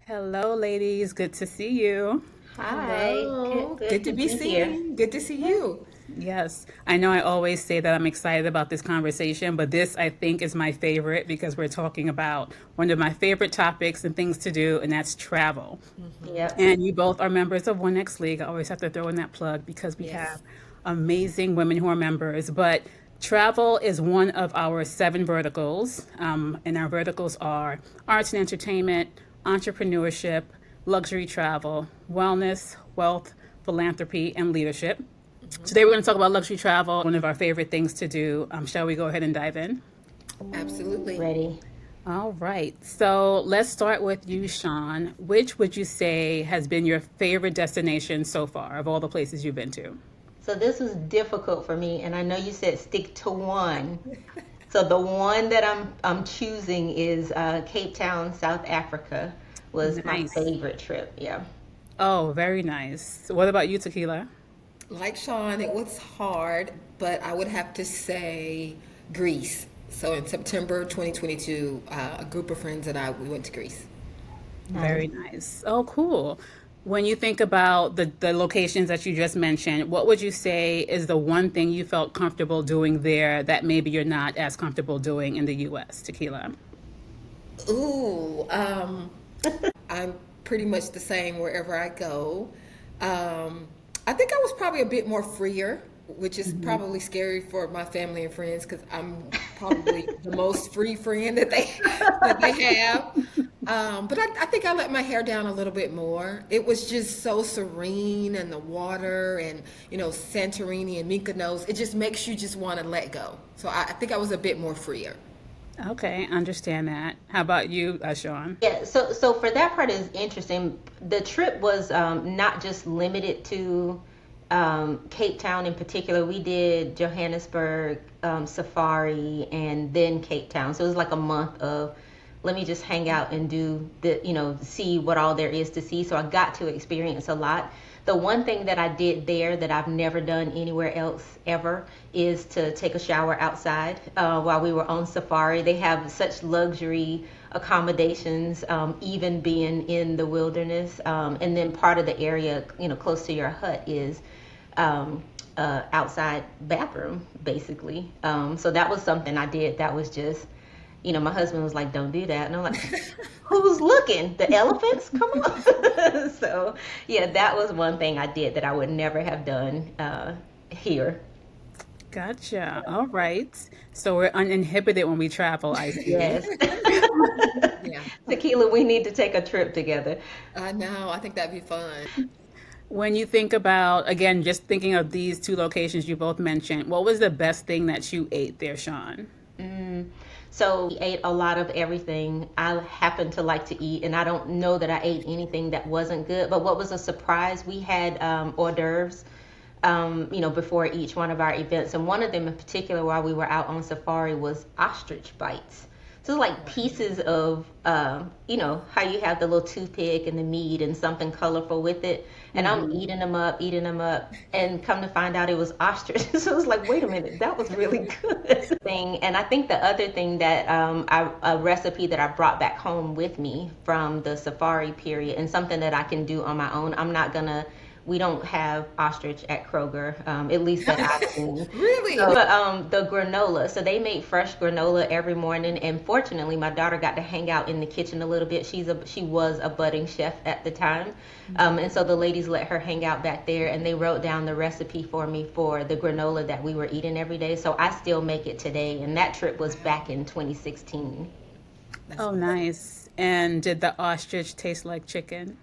Hello, ladies. Good to see you. Hi, Hello, good good to to be be here. seen. Good to see Yeah. you. Yes, I know I always say that I'm excited about this conversation, but this I think is my favorite because we're talking about one of my favorite topics and things to do, and that's travel. Yep. And you both are members of One X League. I always have to throw in that plug because we Yes. have amazing women who are members. But travel is one of our seven verticals, and our verticals are arts and entertainment, entrepreneurship, luxury travel, wellness, wealth, philanthropy, and leadership. Today we're going to talk about luxury travel, one of our favorite things to do. Shall we go ahead and dive in? Absolutely. Ready. All right. So let's start with you, Shaun. Which would you say has been your favorite destination so far of all the places you've been to? So this was difficult for me, and I know you said stick to one. So the one that I'm choosing is Cape Town, South Africa. Was my Nice. favorite trip. Yeah. Oh, very nice. What about you, Tequila? Like Shaun, it was hard, but I would have to say Greece. So in September 2022, a group of friends and I, we went to Greece. Nice. Very nice. Oh, cool. When you think about the locations that you just mentioned, what would you say is the one thing you felt comfortable doing there that maybe you're not as comfortable doing in the US, Tequila? Ooh, I'm pretty much the same wherever I go. Um, I think I was probably a bit more freer, which is probably scary for my family and friends because I'm probably the most free friend that they that they have. But I think I let my hair down a little bit more. It was just so serene and the water and Santorini and Mykonos. It just makes you just want to let go. So I think I was a bit more freer. Okay, understand that. How about you, Shaun? Yeah, so for that part is interesting. The trip was not just limited to Cape Town in particular. We did Johannesburg, Safari, and then Cape Town. So it was like a month of let me just hang out and do see what all there is to see. So I got to experience a lot. The one thing that I did there that I've never done anywhere else ever is to take a shower outside while we were on safari. They have such luxury accommodations, even being in the wilderness. And then part of the area, close to your hut is outside bathroom, basically. So that was something I did. That was just, my husband was like, "Don't do that," and I'm like, "Who's looking? The elephants? Come on!" So yeah, that was one thing I did that I would never have done here. Gotcha. All right. So we're uninhibited when we travel, I see. Yes, Yeah, Tequila, we need to take a trip together. I know. I think that'd be fun. When you think about, again, just thinking of these two locations you both mentioned, what was the best thing that you ate there, Shaun? So we ate a lot of everything. I happen to like to eat, and I don't know that I ate anything that wasn't good. But what was a surprise, we had hors d'oeuvres, before each one of our events. And one of them in particular, while we were out on safari, was ostrich bites. So it's like pieces of, how you have the little toothpick and the meat and something colorful with it. And I'm eating them up, and come to find out it was ostrich. So it was like, wait a minute, that was really good. And I think the other thing that a recipe that I brought back home with me from the safari period, and something that I can do on my own. We don't have ostrich at Kroger, at least that I've seen. Really? So, the granola. So they made fresh granola every morning, and fortunately, my daughter got to hang out in the kitchen a little bit. She was a budding chef at the time, and so the ladies let her hang out back there, and they wrote down the recipe for me for the granola that we were eating every day. So I still make it today, and that trip was back in 2016. That's Oh, nice. And did the ostrich taste like chicken?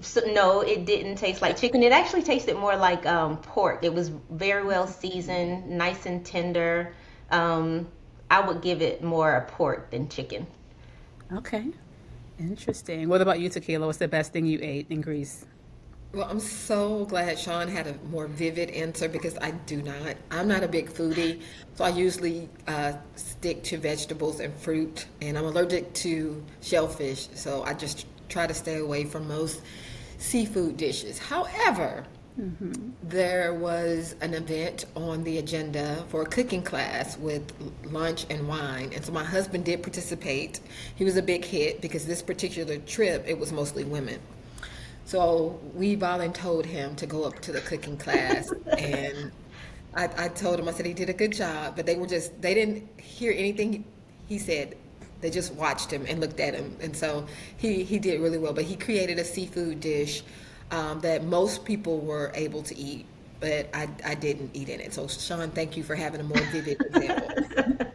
So no, it didn't taste like chicken. It actually tasted more like pork. It was very well seasoned, nice and tender. I would give it more pork than chicken. Okay. Interesting. What about you, Tequila? What's the best thing you ate in Greece? Well, I'm so glad Shaun had a more vivid answer because I do not. I'm not a big foodie, so I usually stick to vegetables and fruit, and I'm allergic to shellfish, so I just try to stay away from most seafood dishes. However, There was an event on the agenda for a cooking class with lunch and wine. And so my husband did participate. He was a big hit because this particular trip, it was mostly women. So we volunteered him to go up to the cooking class. And I told him, I said he did a good job, but they didn't hear anything he said. They just watched him and looked at him. And so he did really well. But he created a seafood dish that most people were able to eat, but I didn't eat in it. So Shaun, thank you for having a more vivid example.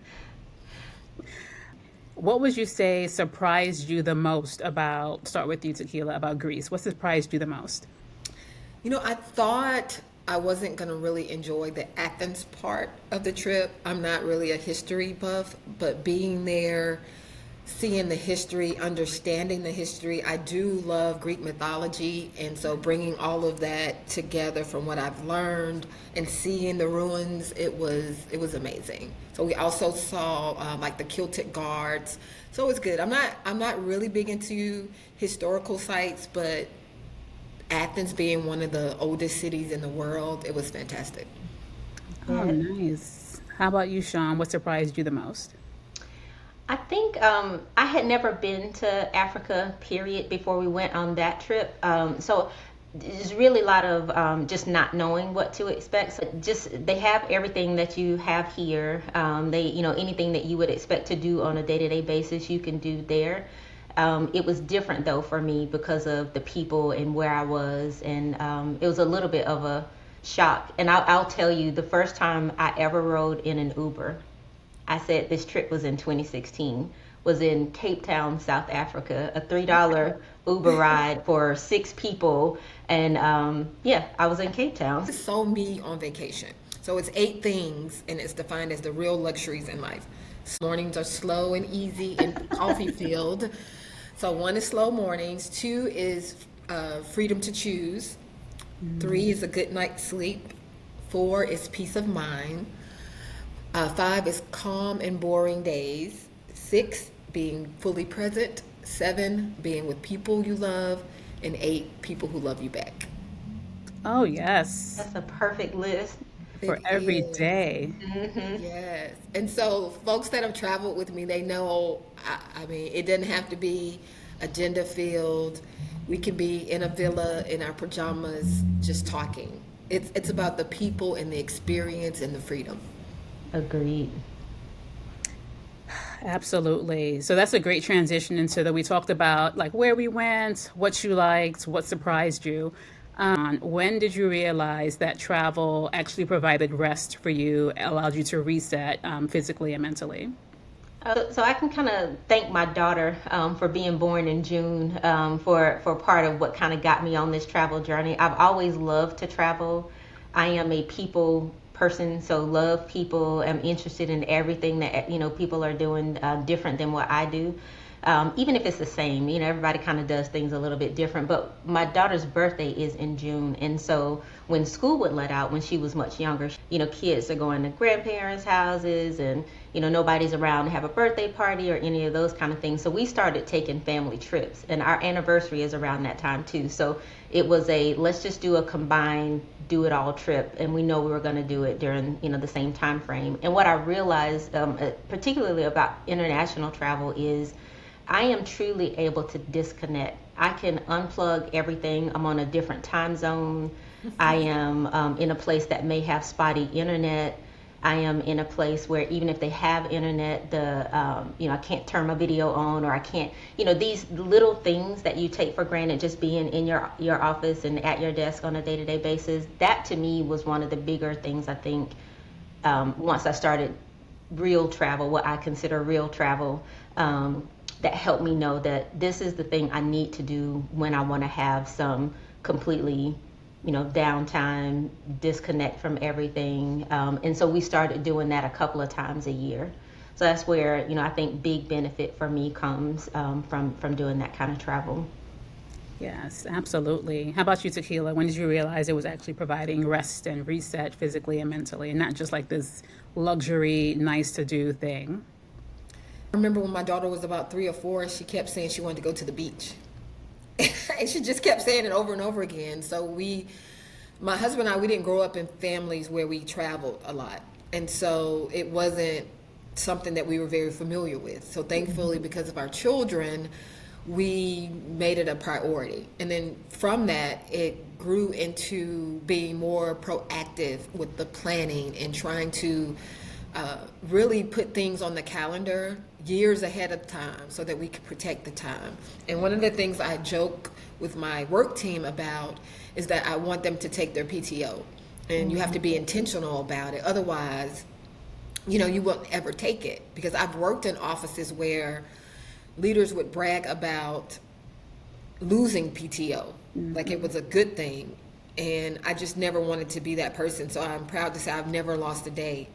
What would you say surprised you the most about, start with you, Tequila, about Greece? What surprised you the most? I thought I wasn't going to really enjoy the Athens part of the trip. I'm not really a history buff, but being there, seeing the history, understanding the history, I do love Greek mythology, and so bringing all of that together from what I've learned and seeing the ruins, it was amazing. So we also saw like the Celtic guards, so it was good. I'm not really big into historical sites, but Athens being one of the oldest cities in the world, it was fantastic. Oh, nice. How about you, Shaun? What surprised you the most? I think I had never been to Africa, period, before we went on that trip. So there's really a lot of just not knowing what to expect. So just they have everything that you have here. Anything that you would expect to do on a day-to-day basis, you can do there. It was different though for me because of the people and where I was, and it was a little bit of a shock. And I'll tell you, the first time I ever rode in an Uber, I said this trip was in 2016, was in Cape Town, South Africa, a $3 Uber ride for 6 people. And I was in Cape Town. It's so me on vacation. So it's 8 things, and it's defined as the real luxuries in life. Mornings are slow and easy and coffee filled. So 1 is slow mornings, 2 is freedom to choose, 3 is a good night's sleep, 4 is peace of mind, 5 is calm and boring days, 6 being fully present, 7 being with people you love, and 8 people who love you back. Oh, yes. That's a perfect list. For It every is. day. Yes. And so folks that have traveled with me, they know, I mean, it doesn't have to be agenda filled. We can be in a villa in our pajamas just talking. It's about the people and the experience and the freedom. Agreed. Absolutely. So that's a great transition into that. We talked about like where we went, what you liked, what surprised you. When did you realize that travel actually provided rest for you, allowed you to reset physically and mentally? So I can kind of thank my daughter for being born in June for part of what kind of got me on this travel journey. I've always loved to travel. I am a people person, so love people. I'm interested in everything that people are doing different than what I do. Even if it's the same, everybody kind of does things a little bit different. But my daughter's birthday is in June. And so when school would let out, when she was much younger, kids are going to grandparents' houses and, nobody's around to have a birthday party or any of those kind of things. So we started taking family trips, and our anniversary is around that time too. So it was let's just do a combined do it all trip. And we know we were going to do it during, the same time frame. And what I realized, particularly about international travel, is I am truly able to disconnect. I can unplug everything. I'm on a different time zone. I am in a place that may have spotty internet. I am in a place where even if they have internet, I can't turn my video on, or I can't, these little things that you take for granted, just being in your office and at your desk on a day-to-day basis. That to me was one of the bigger things, I think, once I started real travel, what I consider real travel. That helped me know that this is the thing I need to do when I want to have some completely, downtime, disconnect from everything. And so we started doing that a couple of times a year. So that's where, I think big benefit for me comes from doing that kind of travel. Yes, absolutely. How about you, Tequila? When did you realize it was actually providing rest and reset physically and mentally, and not just like this luxury, nice to do thing? I remember when my daughter was about 3 or 4, she kept saying she wanted to go to the beach. And she just kept saying it over and over again. So we My husband and I, we didn't grow up in families where we traveled a lot. And so it wasn't something that we were very familiar with. So thankfully, because of our children, we made it a priority. And then from that, it grew into being more proactive with the planning and trying to really put things on the calendar years ahead of time so that we could protect the time. And one of the things I joke with my work team about is that I want them to take their PTO. And you have to be intentional about it. Otherwise, you won't ever take it. Because I've worked in offices where leaders would brag about losing PTO, like it was a good thing. And I just never wanted to be that person. So I'm proud to say I've never lost a day,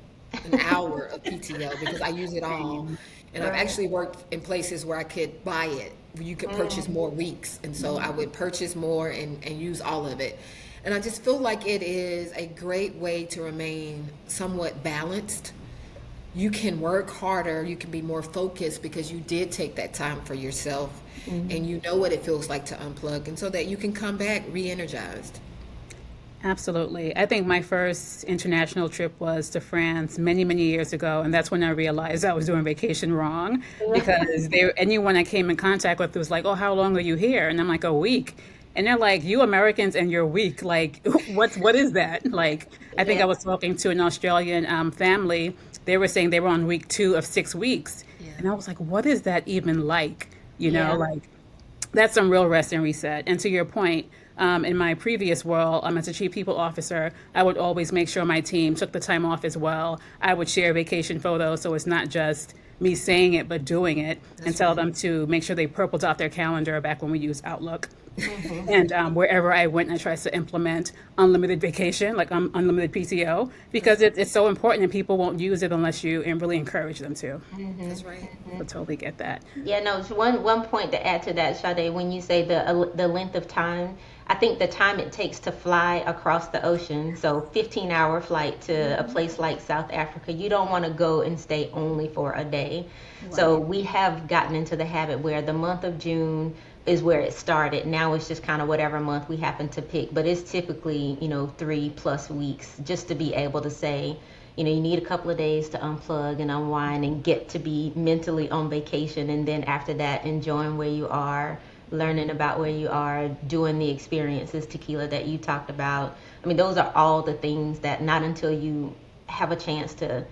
an hour of PTO, because I use it all. And I've actually worked in places where I could buy it, where you could purchase more weeks. And so I would purchase more and use all of it. And I just feel like it is a great way to remain somewhat balanced. You can work harder, you can be more focused because you did take that time for yourself, and you know what it feels like to unplug, and so that you can come back re-energized. Absolutely. I think my first international trip was to France many, many years ago, and that's when I realized I was doing vacation wrong because anyone I came in contact with was like, "Oh, how long are you here?" And I'm like, "A week." And they're like, "You Americans and your week, like, what is that?" Like, I think I Yeah. was talking to an Australian family. They were saying they were on week 2 of 6 weeks, Yeah. and I was like, "What is that even like?" Yeah. Like that's some real rest and reset. And to your point, in my previous role, as a chief people officer, I would always make sure my team took the time off as well. I would share vacation photos, so it's not just me saying it, but doing it, and That's tell right. them to make sure they purple dot their calendar back when we used Outlook. And wherever I went, I tried to implement unlimited vacation, like unlimited PTO, because it's so important and people won't use it unless you and really encourage them to. That's right. I totally get that. Yeah, no, it's one point to add to that, Shadé, when you say the length of time, I think the time it takes to fly across the ocean, so 15-hour flight to a place like South Africa, you don't want to go and stay only for a day. So we have gotten into the habit where the month of June is where it started. Now it's just kind of whatever month we happen to pick, but it's typically, 3+ weeks just to be able to say, you need a couple of days to unplug and unwind and get to be mentally on vacation. And then after that, enjoying where you are, learning about where you are, doing the experiences, Tequila, that you talked about. I mean, those are all the things that not until you have a chance to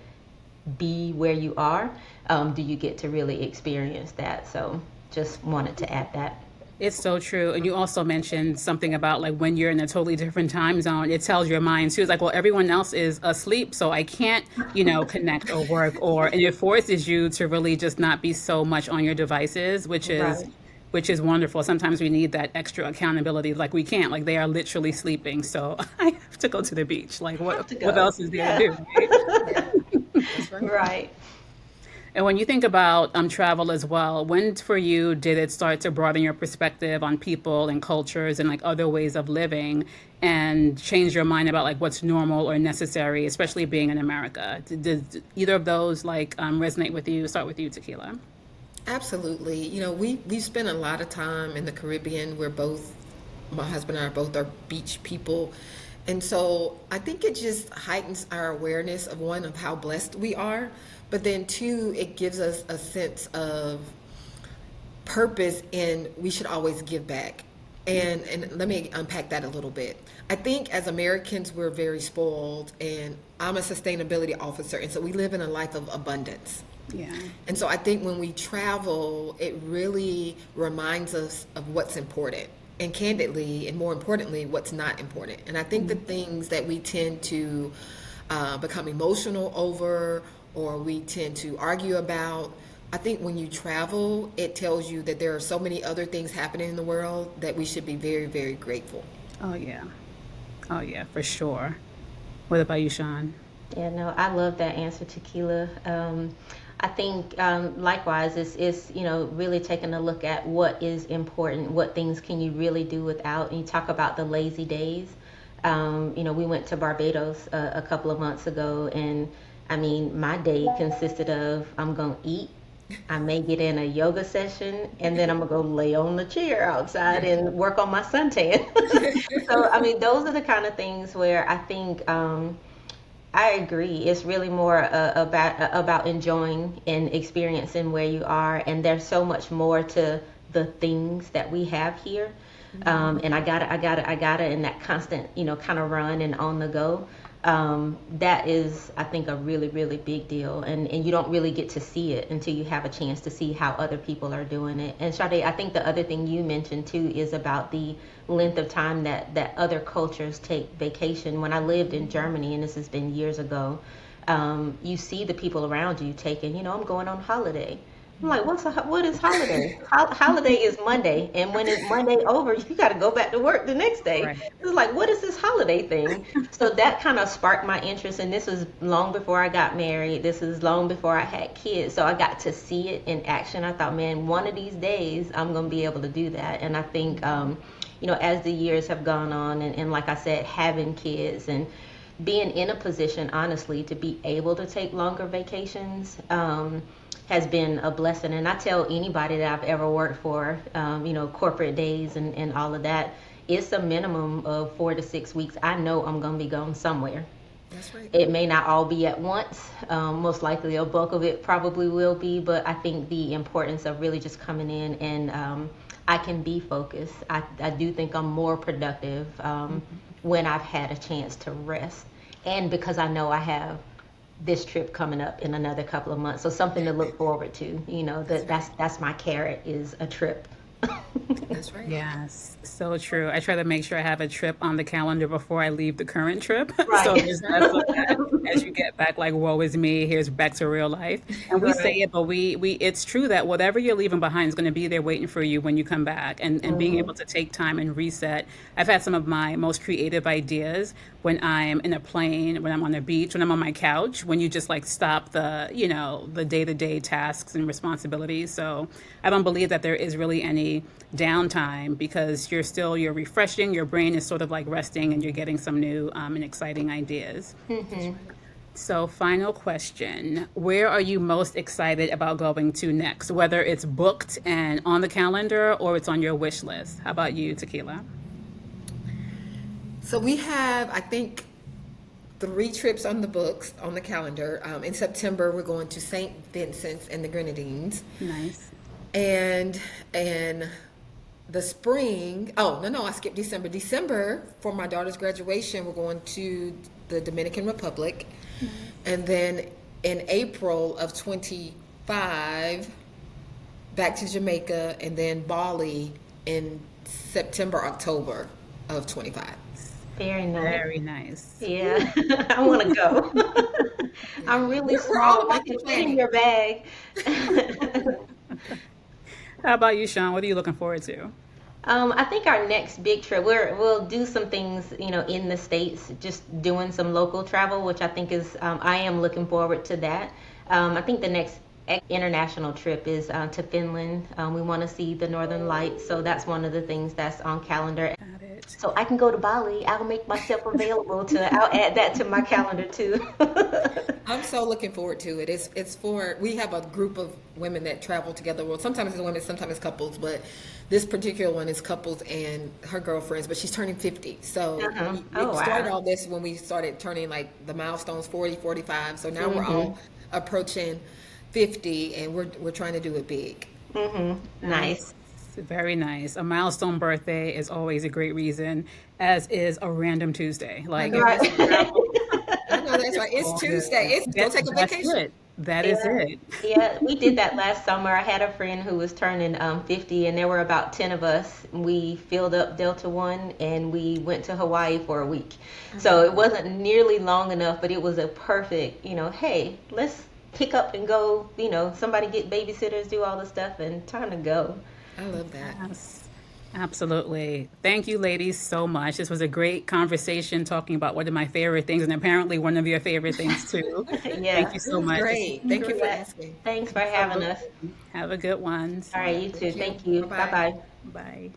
be where you are, do you get to really experience that. So just wanted to add that. It's so true. And you also mentioned something about like when you're in a totally different time zone, it tells your mind too. It's like, well, everyone else is asleep, so I can't, connect or work and it forces you to really just not be so much on your devices, Right. which is wonderful. Sometimes we need that extra accountability. Like we can't, like they are literally sleeping. So I have to go to the beach. Like Have to what go. else is there to Yeah. do, right? Yeah. That's right. Right. And when you think about travel as well, when for you did it start to broaden your perspective on people and cultures and like other ways of living and change your mind about like what's normal or necessary, especially being in America? Did either of those like resonate with you? Start with you, Tequila. Absolutely. We spent a lot of time in the Caribbean. My husband and I both are beach people. And so I think it just heightens our awareness of one, of how blessed we are. But then two, it gives us a sense of purpose, and we should always give back. And let me unpack that a little bit. I think as Americans, we're very spoiled, and I'm a sustainability officer, and so we live in a life of abundance. Yeah. And so I think when we travel, it really reminds us of what's important, and candidly, and more importantly, what's not important. And I think the things that we tend to become emotional over, or we tend to argue about, I think when you travel, it tells you that there are so many other things happening in the world that we should be very, very grateful. Oh yeah. Oh yeah, for sure. What about you, Shaun? Yeah, no, I love that answer, Tequila. I think likewise, it's really taking a look at what is important, what things can you really do without. And you talk about the lazy days. We went to Barbados a couple of months ago, and I mean, my day consisted of I'm gonna eat, I may get in a yoga session, and then I'm gonna go lay on the chair outside and work on my suntan. So, I mean, those are the kind of things where I think I agree. It's really more about enjoying and experiencing where you are, and there's so much more to the things that we have here. And I gotta, in that constant, kind of run and on the go. That is, I think, a really, really big deal, and you don't really get to see it until you have a chance to see how other people are doing it. And Shadé, I think the other thing you mentioned too is about the length of time that other cultures take vacation. When I lived in Germany, and this has been years ago, you see the people around you taking, I'm going on holiday. I'm like, what is holiday? Holiday is Monday, and when it's Monday over, you got to go back to work the next day. Right. It's like, what is this holiday thing? So that kind of sparked my interest, and this was long before I got married. This is long before I had kids, so I got to see it in action. I thought, man, one of these days I'm gonna be able to do that. And I think, as the years have gone on, and like I said, having kids and being in a position, honestly, to be able to take longer vacations. Has been a blessing. And I tell anybody that I've ever worked for, corporate days and all of that, it's a minimum of 4 to 6 weeks. I know I'm going to be going somewhere. That's right. It may not all be at once. Most likely a bulk of it probably will be, but I think the importance of really just coming in and I can be focused. I do think I'm more productive when I've had a chance to rest. And because I know I have this trip coming up in another couple of months, so something to look forward to. That's my carrot, is a trip. That's right. Yes, so true. I try to make sure I have a trip on the calendar before I leave the current trip. So Right. there's less of that as you get back, like, woe is me, here's back to real life. And we say Right. it, but we it's true that whatever you're leaving behind is going to be there waiting for you when you come back. And being able to take time and reset. I've had some of my most creative ideas when I'm in a plane, when I'm on the beach, when I'm on my couch, when you just like stop the day-to-day tasks and responsibilities. So I don't believe that there is really any downtime because you're refreshing, your brain is sort of like resting, and you're getting some new and exciting ideas. So final question, where are you most excited about going to next, whether it's booked and on the calendar or it's on your wish list? How about you, Tequila? So we have, I think, 3 trips on the books on the calendar. In September, we're going to St. Vincent's and the Grenadines, Nice. and the spring. Oh no, I skipped December. December, for my daughter's graduation, we're going to the Dominican Republic, and then in April of 25, back to Jamaica, and then Bali in September, October of 25. Very nice. Very nice. Yeah, I want to go. I'm really We're all small. I about the can fit in planning. your bag. How about you, Shaun? What are you looking forward to? I think our next big trip, we'll do some things, in the States, just doing some local travel, which I think is, I am looking forward to that. I think the next international trip is to Finland. We want to see the Northern Lights, so that's one of the things that's on calendar. Got it. So I can go to Bali. I'll make myself available I'll add that to my calendar too. I'm so looking forward to it. We have a group of women that travel together. Well, sometimes it's women, sometimes it's couples, but this particular one is couples and her girlfriends, but she's turning 50. So Oh, we started wow. all this when we started turning like the milestones 40, 45. So now we're all approaching 50, and we're trying to do it big. Nice. Very nice. A milestone birthday is always a great reason, as is a random Tuesday. I Like, know Right. that's right. I know that's right. It's all Tuesday. good. It's go take a That's vacation. it. That is Yeah. it. Yeah, we did that last summer. I had a friend who was turning 50, and there were about 10 of us. We filled up Delta One, and we went to Hawaii for a week. So it wasn't nearly long enough, but it was a perfect, hey, let's pick up and go, somebody get babysitters, do all the stuff, and time to go. I love that. Yes, absolutely. Thank you, ladies, so much. This was a great conversation talking about one of my favorite things, and apparently one of your favorite things too. Yeah. Thank you so much. Great. Thank you for Yeah. asking. Thanks for having us. Have a good one. All right, you too. Thank you. Thank you. Bye-bye. Bye bye. Bye.